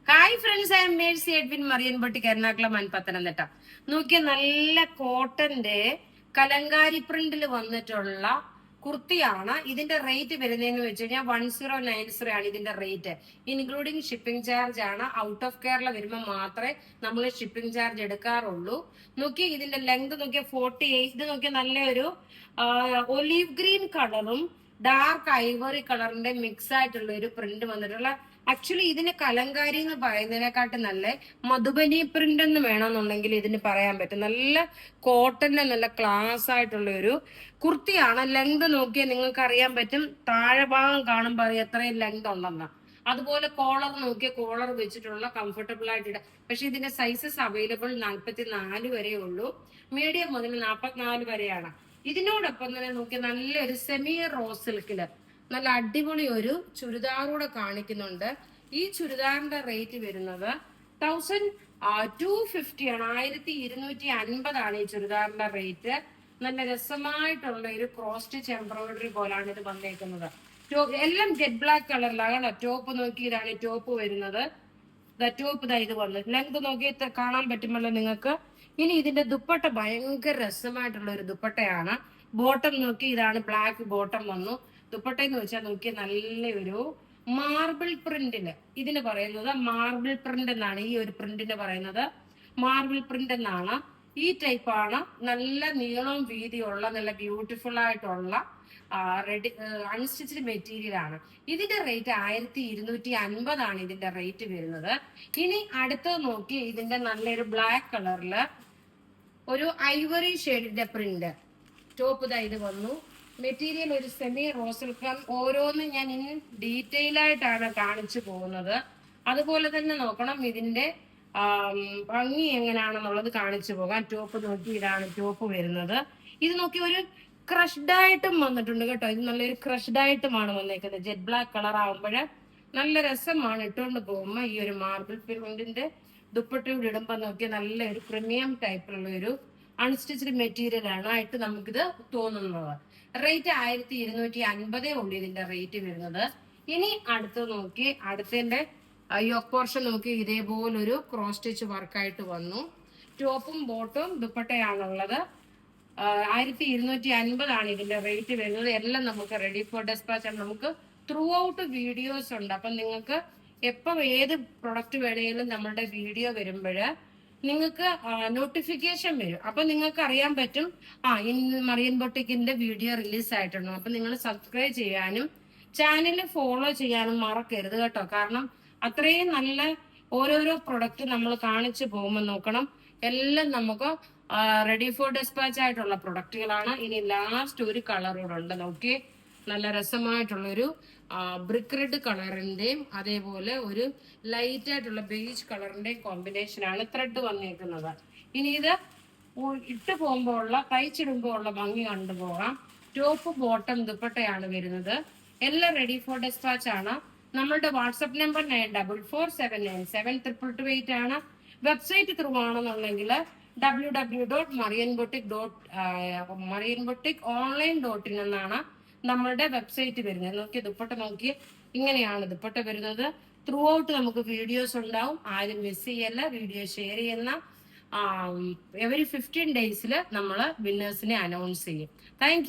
Hi friends, I'm Mercy Edwin Marian boutique Ernakulam Pathanamthitta. നോക്കിയ നല്ല കോട്ടന്റെ കലങ്കാരി പ്രിന്റിൽ വന്നിട്ടുള്ള കുർത്തിയാണ്. ഇതിന്റെ റേറ്റ് വരുന്നതെന്ന് വെച്ച് കഴിഞ്ഞാൽ 1090 ആണ് ഇതിന്റെ റേറ്റ്, ഇൻക്ലൂഡിങ് ഷിപ്പിംഗ് ചാർജ് ആണ്. ഔട്ട് ഓഫ് കേരള വരുമ്പോൾ മാത്രമേ നമ്മൾ ഷിപ്പിംഗ് ചാർജ് എടുക്കാറുള്ളൂ. നോക്കി ഇതിന്റെ ലെങ്ത് നോക്കിയ 48. ഇത് നോക്കിയ നല്ലൊരു ഒലീവ് ഗ്രീൻ കളറും ഡാർക്ക് ഐവറി കളറിന്റെ മിക്സ് ആയിട്ടുള്ള ഒരു പ്രിന്റ് വന്നിട്ടുള്ള. ആക്ച്വലി ഇതിന് കലങ്കാരി എന്ന് പറയുന്നതിനെക്കാട്ടും നല്ല മധുബനി പ്രിന്റ് എന്ന് വേണമെന്നുണ്ടെങ്കിൽ ഇതിന് പറയാൻ പറ്റും. നല്ല കോട്ടന്റെ നല്ല ക്ലാസ് ആയിട്ടുള്ള ഒരു കുർത്തിയാണ്. ലെങ്ത് നോക്കിയാൽ നിങ്ങൾക്ക് അറിയാൻ പറ്റും, താഴെ ഭാഗം കാണുമ്പോൾ അറിയാം എത്രയും ലെങ്ത് ഉണ്ടെന്ന്. അതുപോലെ കോളർ നോക്കിയ കോളർ വെച്ചിട്ടുള്ള കംഫർട്ടബിൾ ആയിട്ട്. പക്ഷെ ഇതിന്റെ സൈസസ് അവൈലബിൾ 44 വരെ ഉള്ളൂ. മീഡിയം മുതൽ 44 വരെയാണ്. ഇതിനോടൊപ്പം തന്നെ നോക്കിയ നല്ലൊരു സെമി റോസ് സിൽക്കില് നല്ല അടിപൊളി ഒരു ചുരിദാറൂടെ കാണിക്കുന്നുണ്ട്. ഈ ചുരിദാറിന്റെ റേറ്റ് വരുന്നത് 1250 ആണ്. 1250 ആണ് ഈ ചുരിദാറിന്റെ റേറ്റ്. നല്ല രസമായിട്ടുള്ള ഒരു ക്രോസ് സ്റ്റിച്ച് എംബ്രോയിഡറി പോലാണ് ഇത് വന്നേക്കുന്നത്. എല്ലാം ജെറ്റ് ബ്ലാക്ക് കളറിലാണ്. ടോപ്പ് നോക്കി ഇതാണ് ടോപ്പ് വരുന്നത്. ടോപ്പ് ഇതാ ഇത് വന്നത്. ലെങ്ത് നോക്കി കാണാൻ പറ്റുമല്ലോ നിങ്ങൾക്ക്. ഇനി ഇതിന്റെ ദുപ്പട്ട ഭയങ്കര രസമായിട്ടുള്ള ഒരു ദുപ്പട്ടയാണ്. ബോട്ടം നോക്കി ഇതാണ് ബ്ലാക്ക് ബോട്ടം വന്നു. ദുപ്പട്ട എന്ന് വെച്ചാൽ നോക്കിയ നല്ലൊരു മാർബിൾ പ്രിന്റില് ഇതിന് പറയുന്നത് മാർബിൾ പ്രിന്റ് എന്നാണ്. ഈ ഒരു പ്രിന്റിന് പറയുന്നത് മാർബിൾ പ്രിന്റ് എന്നാണ്. ഈ ടൈപ്പാണ്. നല്ല നീളവും വീതിയുള്ള നല്ല ബ്യൂട്ടിഫുൾ ആയിട്ടുള്ള റെഡി അൺസ്റ്റിച്ച്ഡ് മെറ്റീരിയൽ ആണ്. ഇതിന്റെ റേറ്റ് 1250 ആണ് ഇതിന്റെ റേറ്റ് വരുന്നത്. ഇനി അടുത്തത് നോക്കി ഇതിന്റെ നല്ലൊരു ബ്ലാക്ക് കളറില് ഒരു ഐവറി ഷെയ്ഡിന്റെ പ്രിന്റ് ടോപ്പ് ഇതാ ഇത് വന്നു. മെറ്റീരിയൽ ഒരു സെമി റോസിൽ. ഓരോന്നും ഞാൻ ഇനി ഡീറ്റെയിൽ ആയിട്ടാണ് കാണിച്ചു പോകുന്നത്. അതുപോലെ തന്നെ നോക്കണം ഇതിന്റെ ഭംഗി എങ്ങനെയാണെന്നുള്ളത് കാണിച്ചു പോകാം. ടോപ്പ് നോക്കി ഇതാണ് ടോപ്പ് വരുന്നത്. ഇത് നോക്കി ഒരു ക്രഷ്ഡ് ആയിട്ടും വന്നിട്ടുണ്ട് കേട്ടോ. ഇത് നല്ലൊരു ക്രഷ്ഡ് ആയിട്ടുമാണ് വന്നേക്കുന്നത്. ജെറ്റ് ബ്ലാക്ക് കളർ ആകുമ്പോൾ നല്ല രസമാണ് ഇട്ടുകൊണ്ട് പോകുമ്പോൾ. ഈ ഒരു മാർബിൾ പ്രിന്റിന്റെ ദുപ്പട്ടയോട് ഇടുമ്പോൾ നോക്കിയാൽ നല്ലൊരു പ്രീമിയം ടൈപ്പിലുള്ള ഒരു അൺസ്റ്റിച്ച്ഡ് മെറ്റീരിയൽ ആണ് ആയിട്ട് നമുക്കിത് തോന്നുന്നത്. റേറ്റ് 1250 ഉള്ളു ഇതിന്റെ റേറ്റ് വരുന്നത്. ഇനി അടുത്ത് നോക്കി അടുത്തതിന്റെ യോക്ക് പോർഷൻ നോക്കി ഇതേപോലൊരു ക്രോസ് സ്റ്റിച്ച് വർക്കായിട്ട് വന്നു. ടോപ്പും ബോട്ടും ദുപ്പട്ടയാണുള്ളത്. 1250 ആണ് ഇതിന്റെ റേറ്റ് വരുന്നത്. എല്ലാം നമുക്ക് റെഡി ഫോർ ഡെസ്പാച്ച് ആണ്. നമുക്ക് ത്രൂ ഔട്ട് വീഡിയോസ് ഉണ്ട്. അപ്പം നിങ്ങൾക്ക് എപ്പം ഏത് പ്രൊഡക്റ്റ് വേണമെങ്കിലും നമ്മളുടെ വീഡിയോ വരുമ്പോൾ നിങ്ങൾക്ക് നോട്ടിഫിക്കേഷൻ വരും. അപ്പൊ നിങ്ങൾക്ക് അറിയാൻ പറ്റും ഇന്ന് മറിയൻ ബൊട്ടിക്കിന്റെ വീഡിയോ റിലീസ് ആയിട്ടുണ്ടോ. അപ്പൊ നിങ്ങൾ സബ്സ്ക്രൈബ് ചെയ്യാനും ചാനൽ ഫോളോ ചെയ്യാനും മറക്കരുത് കേട്ടോ. കാരണം അത്രയും നല്ല ഓരോരോ പ്രൊഡക്റ്റ് നമ്മൾ കാണിച്ചു പോകുമ്പോൾ നോക്കണം, എല്ലാം നമുക്ക് റെഡി ഫോർ ഡെസ്പാച്ച് ആയിട്ടുള്ള പ്രൊഡക്റ്റുകളാണ്. ഇനി ലാസ്റ്റ് ഒരു കളറോടെ ഉണ്ട്. നോക്കി നല്ല രസമായിട്ടുള്ളൊരു ബ്രിക്ക് റെഡ് കളറിന്റെയും അതേപോലെ ഒരു ലൈറ്റ് ആയിട്ടുള്ള ബേജ് കളറിന്റെയും കോമ്പിനേഷനാണ് ത്രെഡ് വന്നേക്കുന്നത്. ഇനി ഇത് ഇട്ട് പോകുമ്പോൾ ഉള്ള തയ്ച്ചിടുമ്പോൾ ഉള്ള ഭംഗി കണ്ടുപോകാം. ടോപ്പ് ബോട്ടം ദുപ്പട്ടയാണ് വരുന്നത്. എല്ലാം റെഡി ഫോർ ഡെസ്പാച്ച് ആണ്. നമ്മളുടെ വാട്സപ്പ് നമ്പർ 9447972228 ആണ്. വെബ്സൈറ്റ് ത്രൂ ആണെന്നുണ്ടെങ്കിൽ www.marianboutique.in എന്നാണ് നമ്മളുടെ വെബ്സൈറ്റ് വരുന്നത്. നോക്കി ദുപ്പട്ട നോക്കി ഇങ്ങനെയാണ് ദുപ്പട്ട വരുന്നത്. ത്രൂ ഔട്ട് നമുക്ക് വീഡിയോസ് ഉണ്ടാവും. ആരും മിസ് ചെയ്യല്ല. വീഡിയോ ഷെയർ ചെയ്യുന്ന എവരി 15 ഡേയ്സിൽ നമ്മൾ വിന്നേഴ്സിനെ അനൗൺസ് ചെയ്യും. താങ്ക്